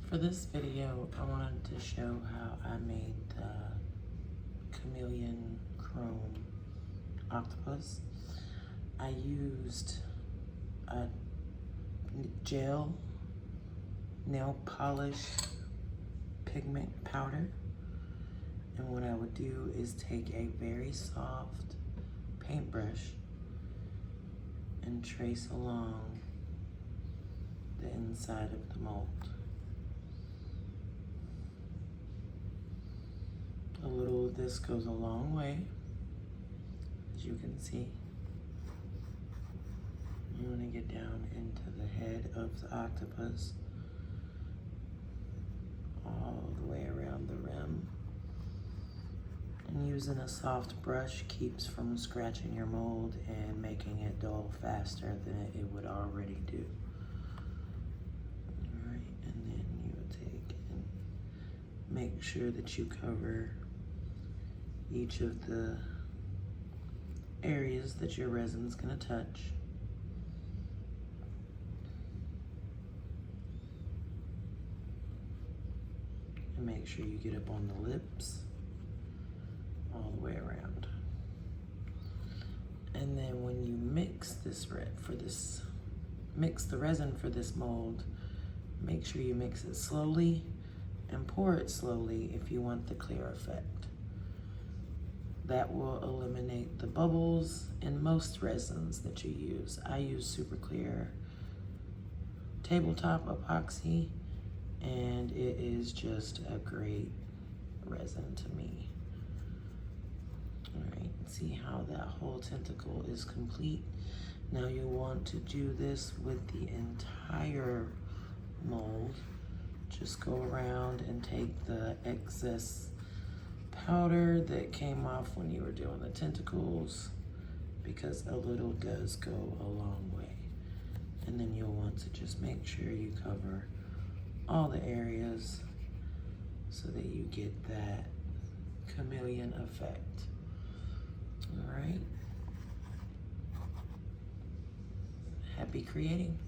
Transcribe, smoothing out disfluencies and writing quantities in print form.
For this video, I wanted to show how I made the Chameleon Octopus. I used a gel nail polish pigment powder, and what I would do is take a very soft paintbrush and trace along the inside of the mold. A little of this goes a long way, as you can see. You want to get down into the head of the octopus, all the way around the rim. And using a soft brush keeps from scratching your mold and making it dull faster than it would already do. All right, and then you would take and make sure that you cover each of the areas that your resin's gonna touch. And make sure you get up on the lips all the way around. And then when you mix the resin for this mold, make sure you mix it slowly and pour it slowly if you want the clear effect. That will eliminate the bubbles in most resins that you use. I use super clear tabletop epoxy, and it is just a great resin to me. All right, see how that whole tentacle is complete. Now you'll want to do this with the entire mold. Just go around and take the excess powder that came off when you were doing the tentacles, because a little does go a long way. And then you'll want to just make sure you cover all the areas so that you get that chameleon effect. All right. Happy creating.